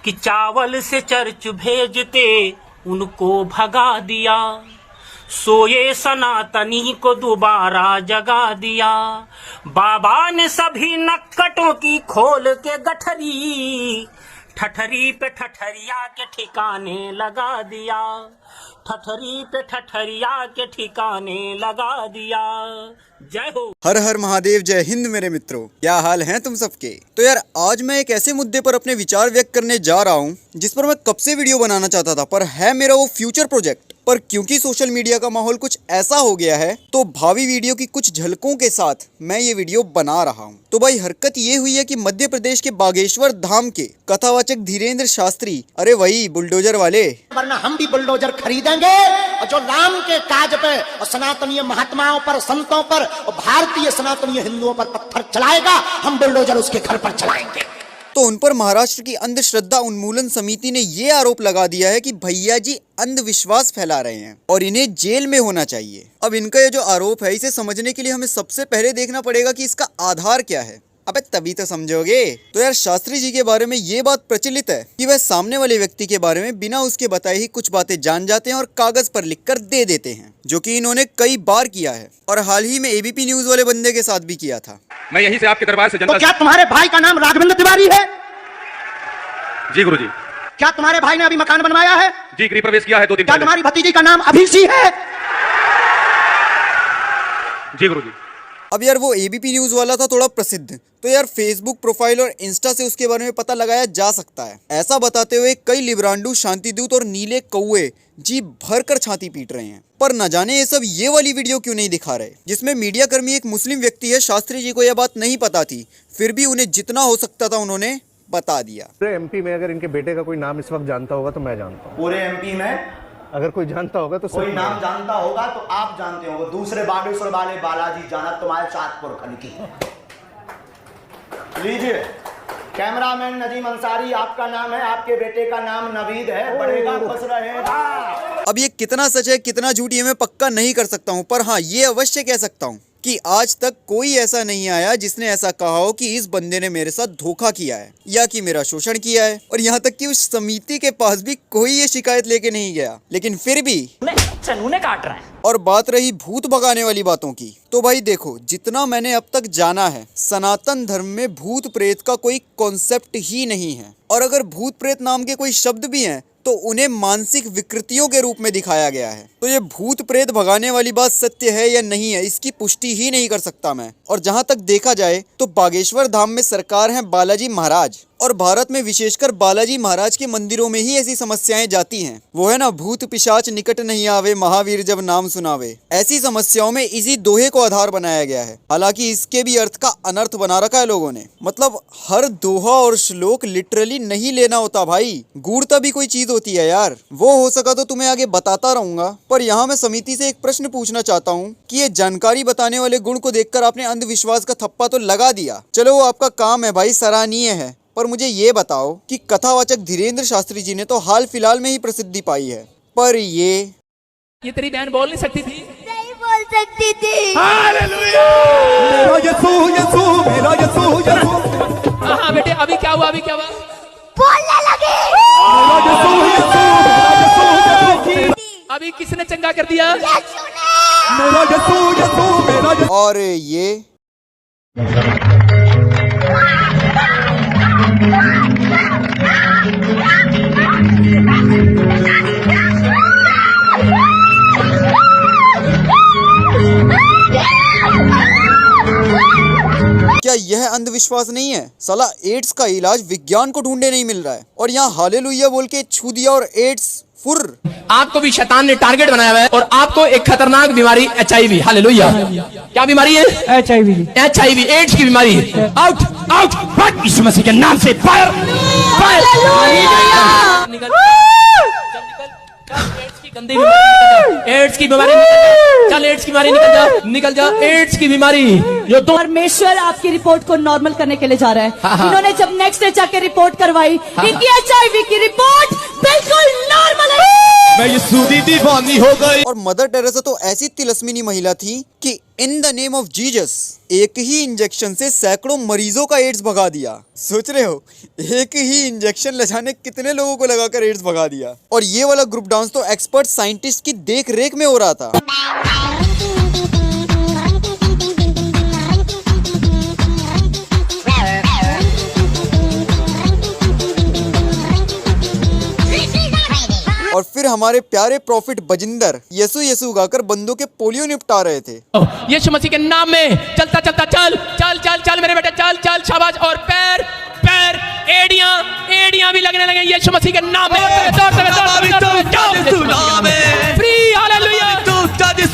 कि चावल से चर्च भेजते उनको भगा दिया, सोए सनातनी को दोबारा जगा दिया। बाबा ने सभी नक्कटों की खोल के गठरी, ठठरी पे ठठरिया के ठिकाने लगा दिया, ठठरी पे ठठरिया के ठिकाने लगा दिया। जय हो। हर हर महादेव, जय हिंद मेरे मित्रों, क्या हाल हैं तुम सबके। तो यार आज मैं एक ऐसे मुद्दे पर अपने विचार व्यक्त करने जा रहा हूँ जिस पर मैं कब से वीडियो बनाना चाहता था, पर है मेरा वो फ्यूचर प्रोजेक्ट। पर क्योंकि सोशल मीडिया का माहौल कुछ ऐसा हो गया है तो भावी वीडियो की कुछ झलकों के साथ मैं ये वीडियो बना रहा हूँ। तो भाई हरकत ये हुई है कि मध्य प्रदेश के बागेश्वर धाम के कथावाचक धीरेन्द्र शास्त्री, अरे वही बुलडोजर वाले, वरना हम भी बुलडोजर खरीदेंगे और जो राम के काज पे और सनातनीय महात्माओं पर, संतों पर और भारतीय सनातनीय हिंदुओं पर पत्थर चलाएगा, हम बुलडोजर उसके घर पर चलाएंगे। तो उन पर महाराष्ट्र की अंधश्रद्धा उन्मूलन समिति ने ये आरोप लगा दिया है कि भैया जी अंधविश्वास फैला रहे हैं और इन्हें जेल में होना चाहिए। अब इनका ये जो आरोप है, इसे समझने के लिए हमें सबसे पहले देखना पड़ेगा कि इसका आधार क्या है। अबे तभी तो समझोगे। तो यार शास्त्री जी के बारे में ये बात प्रचलित है कि वह सामने वाले व्यक्ति के बारे में बिना उसके बताए ही कुछ बातें जान जाते हैं और कागज पर लिखकर दे देते हैं, जो कि इन्होंने कई बार किया है और हाल ही में एबीपी न्यूज वाले बंदे के साथ भी किया था। मैं यहीं से आपके दरबार से जनता। तो क्या तुम्हारे भाई का नाम राघवेंद्र तिवारी है? जी गुरुजी। क्या तुम्हारे भाई ने अभी मकान बनवाया है? जी, गृह प्रवेश किया है 2 दिन क्या पहले। तुम्हारी भतीजी का नाम अभिषी है? जी गुरुजी। अब यार वो एबीपी न्यूज वाला था थोड़ा प्रसिद्ध, तो यार फेसबुक प्रोफाइल और इंस्टा से उसके बारे में पता लगाया जा सकता है। ऐसा बताते हुए कई लिब्रांडू, शांतिदूत और नीले कौवे जी भरकर छाती पीट रहे हैं। पर न जाने ये सब ये वाली वीडियो क्यों नहीं दिखा रहे, जिसमें मीडिया कर्मी एक मुस्लिम व्यक्ति है। शास्त्री जी को यह बात नहीं पता थी, फिर भी उन्हें जितना हो सकता था उन्होंने बता दिया। पूरे एमपी में अगर इनके बेटे का कोई नाम इस वक्त जानता होगा तो मैं जानता हूँ। पूरे एमपी में अगर कोई जानता होगा तो कोई नाम जानता होगा तो आप जानते होंगे। दूसरे बागेश्वर वाले बालाजी जाना तुम्हारे चाँदपुर खंड की। लीजिए कैमरामैन नजीम अंसारी, आपका नाम है, आपके बेटे का नाम नवीद है, बढ़ेगा खुश रहेगा। अब ये कितना सच है कितना झूठ ये मैं पक्का नहीं कर सकता हूँ, पर हाँ ये अवश्य कह सकता हूँ कि आज तक कोई ऐसा नहीं आया जिसने ऐसा कहा हो कि इस बंदे ने मेरे साथ धोखा किया है या कि मेरा शोषण किया है। और यहाँ तक कि उस समिति के पास भी कोई ये शिकायत लेके नहीं गया, लेकिन फिर भी चनूने काट रहा है। और बात रही भूत भगाने वाली बातों की, तो भाई देखो जितना मैंने अब तक जाना है, सनातन धर्म में भूत प्रेत का कोई कॉन्सेप्ट ही नहीं है। और अगर भूत प्रेत नाम के कोई शब्द भी हैं तो उन्हें मानसिक विकृतियों के रूप में दिखाया गया है। तो ये भूत प्रेत भगाने वाली बात सत्य है या नहीं है, इसकी पुष्टि ही नहीं कर सकता मैं। और जहां तक देखा जाए तो बागेश्वर धाम में सरकार है बालाजी महाराज, और भारत में विशेषकर बालाजी महाराज के मंदिरों में ही ऐसी समस्याएं जाती हैं। वो है ना, भूत पिशाच निकट नहीं आवे, महावीर जब नाम सुनावे। ऐसी समस्याओं में इसी दोहे को आधार बनाया गया है। हालांकि इसके भी अर्थ का अनर्थ बना रखा है लोगों ने। मतलब हर दोहा और श्लोक लिटरली नहीं लेना होता भाई, गूढ़ता भी कोई चीज होती है यार। वो हो सका तो तुम्हें आगे बताता रहूंगा। पर यहाँ मैं समिति से एक प्रश्न पूछना चाहता हूँ कि ये जानकारी बताने वाले गुण को देखकर आपने अंधविश्वास का थप्पा तो लगा दिया, चलो वो आपका काम है भाई, सराहनीय है। पर मुझे ये बताओ कि कथावाचक धीरेन्द्र शास्त्री जी ने तो हाल फिलहाल में ही प्रसिद्धि पाई है, पर ये तेरी बहन बोल नहीं सकती थी? नहीं बोल सकती थी। मेरा यीशु यीशु मेरा यीशु यीशु। हाँ बेटे, अभी क्या हुआ? बोलने लगी। अभी किसने चंगा कर दिया? यीशु ने। और ये क्या यह अंधविश्वास नहीं है? साला एड्स का इलाज विज्ञान को ढूंढे नहीं मिल रहा है और यहाँ हालेलुया बोल के छू दिया और एड्स फुर। आपको भी शैतान ने टारगेट बनाया हुआ है और आपको एक खतरनाक बीमारी HIV, हालेलुया। क्या बीमारी है? HIV, एड्स की बीमारी। आउट आउट, यीशु मसीह के नाम से फायर फायर। एड्स की बीमारी चल, एड्स की बीमारी निकल जा, एड्स की बीमारी जो तो परमेश्वर आपकी रिपोर्ट को नॉर्मल करने के लिए जा रहा है। इन्होंने जब नेक्स्ट डे जाके रिपोर्ट करवाई, इनकी HIV की रिपोर्ट बिल्कुल नॉर्मल है। मैं ये सूदी दीवानी हो गई। और मदर टेरेसा तो ऐसी तिलस्मिनी महिला थी कि in the name of Jesus एक ही इंजेक्शन से सैकड़ों मरीजों का एड्स भगा दिया। सोच रहे हो, एक ही इंजेक्शन ले जाने कितने लोगों को लगाकर एड्स भगा दिया। और ये वाला ग्रुप डांस तो एक्सपर्ट साइंटिस्ट की देख रेख में हो रहा था। और फिर हमारे प्यारे प्रॉफिट बजिंदर यसु यसु गाकर बंदों के पोलियो निपटा रहे थे। यीशु मसीह के नाम में चलता चलता चल चल चल चल मेरे बेटे, चल चल शाबाश। और पैर पैर एड़ियां भी लगने लगे यीशु मसीह के नाम में। Free hallelujah.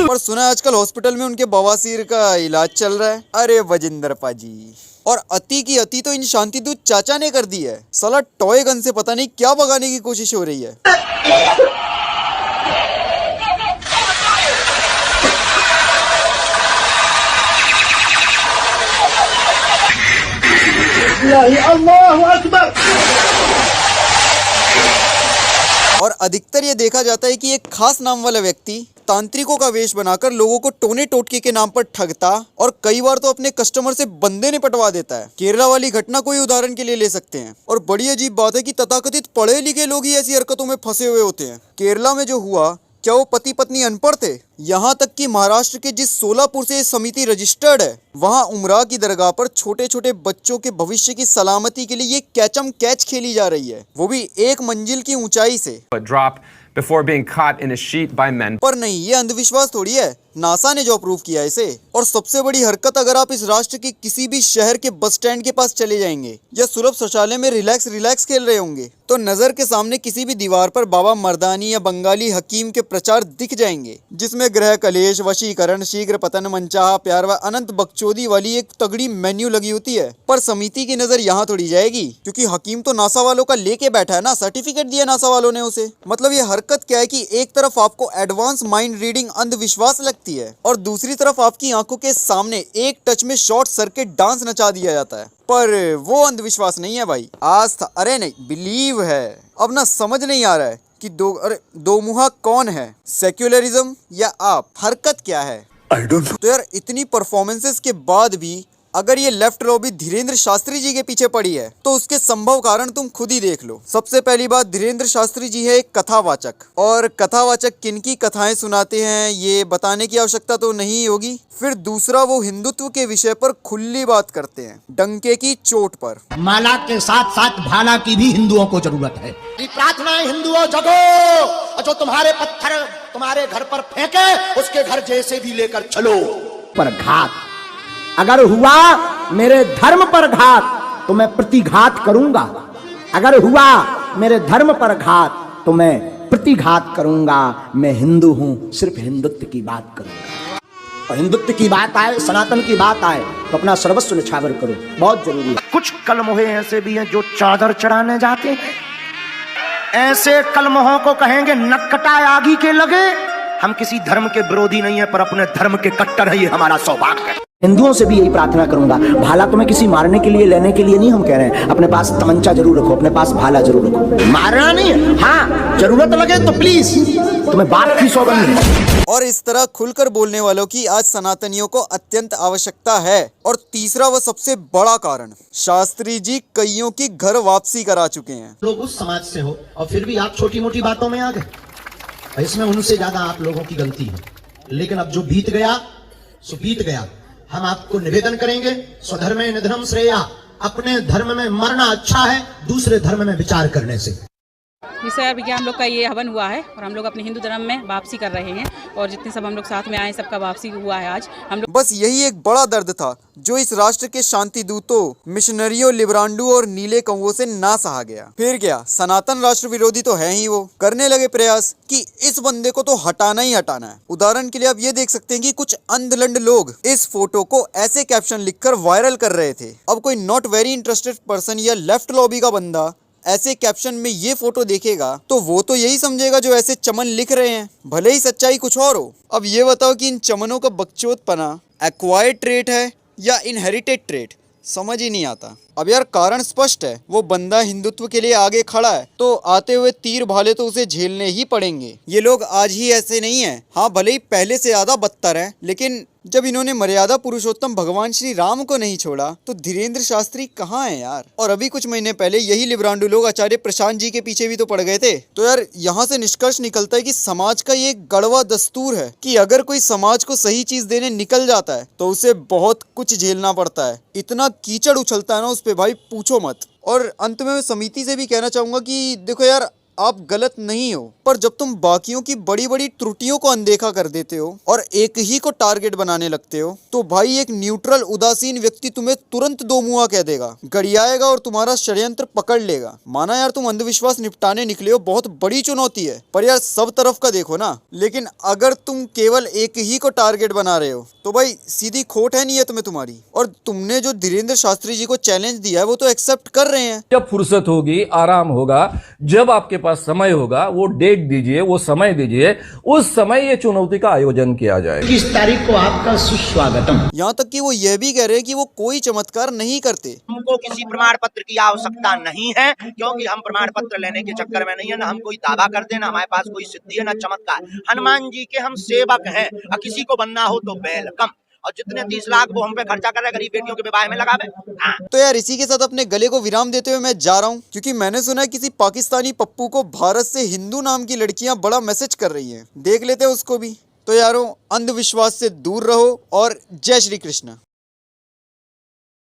और सुना आजकल हॉस्पिटल में उनके बवासीर का इलाज चल रहा है। अरे बजिंदर पाजी, और अति की अति तो इन शांति दूत चाचा ने कर दी है। साला टॉय गन से पता नहीं क्या भगाने की कोशिश हो रही है। और अधिकतर ये देखा जाता है कि एक खास नाम वाला व्यक्ति तांत्रिकों का वेश बनाकर लोगों को टोने टोटके के नाम पर ठगता और कई बार तो अपने कस्टमर से बंदे निपटवा देता है। केरला वाली घटना को ही उदाहरण के लिए ले सकते हैं। और बड़ी अजीब बात है कि तथाकथित पढ़े लिखे लोग ही ऐसी हरकतों में फंसे हुए होते हैं। केरला में जो हुआ, क्या वो पति पत्नी अनपढ़ थे? यहाँ तक कि महाराष्ट्र के जिस सोलापुर से ये समिति रजिस्टर्ड है, वहाँ उमरा की दरगाह पर छोटे छोटे बच्चों के भविष्य की सलामती के लिए ये कैचम कैच खेली जा रही है, वो भी 1 मंजिल की ऊंचाई से। Before being caught in a sheet by men. पर नहीं, ये अंधविश्वास थोड़ी है, नासा ने जो अप्रूव किया इसे। और सबसे बड़ी हरकत, अगर आप इस राष्ट्र के किसी भी शहर के बस स्टैंड के पास चले जाएंगे या सुलभ शौचालय में रिलैक्स खेल रहे होंगे, तो नजर के सामने किसी भी दीवार पर बाबा मर्दानी या बंगाली हकीम के प्रचार दिख जाएंगे, जिसमें ग्रह कलेश, वशीकरण, शीघ्र पतन, मनचाहा प्यार व अनंत बकचोदी वाली एक तगड़ी मेन्यू लगी होती है। पर समिति की नजर यहाँ थोड़ी जाएगी, क्योंकि हकीम तो नासा वालों का लेके बैठा है ना, सर्टिफिकेट दिया नासा वालों ने उसे। मतलब ये हरकत क्या है कि एक तरफ आपको एडवांस माइंड रीडिंग अंधविश्वास लगती है और दूसरी तरफ आपकी आंखों के सामने एक टच में शॉर्ट सर्किट डांस नचा दिया जाता है। पर वो अंधविश्वास नहीं है भाई, आस्था, अरे नहीं, बिलीव है। अब ना समझ नहीं आ रहा है कि दो मुहा कौन है, सेक्युलरिज्म या आप? हरकत क्या है? तो यार इतनी परफॉर्मेंसेस के बाद भी अगर ये लेफ्ट लॉबी धीरेन्द्र शास्त्री जी के पीछे पड़ी है, तो उसके संभव कारण तुम खुद ही देख लो। सबसे पहली बात, धीरेन्द्र शास्त्री जी है एक कथावाचक, और कथावाचक किनकी कथाएं सुनाते हैं ये बताने की आवश्यकता तो नहीं होगी। फिर दूसरा, वो हिंदुत्व के विषय पर खुली बात करते हैं, डंके की चोट पर। माला के साथ साथ भाला की भी हिंदुओं को जरूरत है। प्रार्थना है, हिंदुओं जगो, और जो तुम्हारे पत्थर तुम्हारे घर पर फेंके उसके घर जैसे भी लेकर चलो। पर घात अगर हुआ मेरे धर्म पर घात तो मैं प्रतिघात करूंगा, अगर हुआ मेरे धर्म पर घात तो मैं प्रतिघात करूंगा। मैं हिंदू हूं, सिर्फ हिंदुत्व की बात करूंगा। और हिंदुत्व की बात आए, सनातन की बात आए तो अपना सर्वस्व निछावर करो, बहुत जरूरी है। कुछ कलमोहे ऐसे भी हैं जो चादर चढ़ाने जाते हैं, ऐसे कलमोहों को कहेंगे नक्कटा आगी के लगे। हम किसी धर्म के विरोधी नहीं है, पर अपने धर्म के कट्टर है, ये हमारा सौभाग्य है। हिंदुओं से भी यही प्रार्थना करूंगा, भाला तुम्हें किसी मारने के लिए लेने के लिए नहीं हम कह रहे हैं, अपने पास तमंचा जरूर रखो, अपने पास भाला जरूर रखो। मारना नहीं है, हाँ जरूरत लगे तो प्लीज, तुम्हें बात की सौगंध है। और इस तरह खुलकर बोलने वालों की आज सनातनियों को अत्यंत आवश्यकता है। और तीसरा व सबसे बड़ा कारण, शास्त्री जी कईयों की घर वापसी करा चुके हैं। लोग उस समाज से हो और फिर भी आप छोटी मोटी बातों में आ गए, इसमें उनसे ज्यादा आप लोगों की गलती है। लेकिन अब जो बीत गया सो बीत गया। हम आपको निवेदन करेंगे, स्वधर्मे निधनम श्रेया, अपने धर्म में मरना अच्छा है दूसरे धर्म में विचार करने से। विषय विज्ञान हम लोग का ये हवन हुआ है और हम लोग अपने हिंदू धर्म में वापसी कर रहे हैं, और जितने सब हम लोग साथ में आए सबका वापसी हुआ है आज हम लोग। बस यही एक बड़ा दर्द था जो इस राष्ट्र के शांति दूतों, मिशनरियों, लिब्रांडू और नीले कौवों से ना सहा गया। फिर क्या, सनातन राष्ट्र विरोधी तो है ही, वो करने लगे प्रयास कि इस बंदे को तो हटाना ही हटाना है। उदाहरण के लिए आप ये देख सकते हैं कि कुछ अंधलंड लोग इस फोटो को ऐसे कैप्शन लिखकर वायरल कर रहे थे। अब कोई नॉट वेरी इंटरेस्टेड पर्सन या लेफ्ट लॉबी का बंदा ऐसे कैप्शन में ये फोटो देखेगा तो वो तो यही समझेगा जो ऐसे चमन लिख रहे हैं, भले ही सच्चाई कुछ और हो। अब ये बताओ कि इन चमनों का बकचोदपना एक्वायर्ड ट्रेट है या इनहेरिटेड ट्रेट, समझ ही नहीं आता। अब यार कारण स्पष्ट है, वो बंदा हिंदुत्व के लिए आगे खड़ा है तो आते हुए तीर भाले तो उसे झेलने ही पड़ेंगे। ये लोग आज ही ऐसे नहीं है, हाँ भले ही पहले से ज्यादा बदतर है, लेकिन जब इन्होंने मर्यादा पुरुषोत्तम भगवान श्री राम को नहीं छोड़ा तो धीरेन्द्र शास्त्री कहाँ है यार। और अभी कुछ महीने पहले यही लिब्रांडू लोग आचार्य प्रशांत जी के पीछे भी तो पड़ गए थे। तो यार यहाँ से निष्कर्ष निकलता है कि समाज का ये गड़वा दस्तूर है कि अगर कोई समाज को सही चीज देने निकल जाता है तो उसे बहुत कुछ झेलना पड़ता है। इतना कीचड़ उछलता है ना उस पे भाई, पूछो मत। और अंत में मैं समिति से भी कहना चाहूंगा कि देखो यार, आप गलत नहीं हो, पर जब तुम बाकियों की बड़ी बड़ी त्रुटियों को अनदेखा कर देते हो और एक ही को टारगेट बनाने लगते हो तो भाई एक न्यूट्रल उदासीन व्यक्ति तुम्हें तुरंत दो मुआ कह देगा, गड़ियाएगा और तुम्हारा षड्यंत्र पकड़ लेगा। माना यार तुम अंधविश्वास निपटाने निकले हो, बहुत बड़ी चुनौती है, पर यार सब तरफ का देखो ना। लेकिन अगर तुम केवल एक ही को टारगेट बना रहे हो तो भाई सीधी खोट है नीयत में तुम्हारी। और तुमने जो धीरेन्द्र शास्त्री जी को चैलेंज दिया है वो तो एक्सेप्ट कर रहे हैं। जब फुर्सत होगी, आराम होगा, जब आपके पास समय होगा, वो डेट दीजिए, वो समय दीजिए, उस समय ये चुनौती का आयोजन किया जाए। 21 तारीख को आपका सुस्वागतम। यहाँ तक कि वो यह भी कह रहे हैं कि वो कोई चमत्कार नहीं करते। हमको किसी प्रमाण पत्र की आवश्यकता नहीं है, क्योंकि हम प्रमाण पत्र लेने के चक्कर में नहीं है, ना हम कोई दावा करते हैं, ना हमारे पास कोई सिद्धि है, ना चमत्कार। हनुमान जी के हम सेवक हैं, किसी को बनना हो तो वेलकम। और जितने 30 लाख वो हम पे खर्चा कर रहे गरीब बेटियों के विवाह में लगावे। तो यार इसी के साथ अपने गले को विराम देते हुए मैं जा रहा हूँ, क्योंकि मैंने सुना है किसी पाकिस्तानी पप्पू को भारत से हिंदू नाम की लड़कियां बड़ा मैसेज कर रही हैं, देख लेते हैं उसको भी। तो यारों, अंधविश्वास से दूर रहो और जय श्री कृष्ण।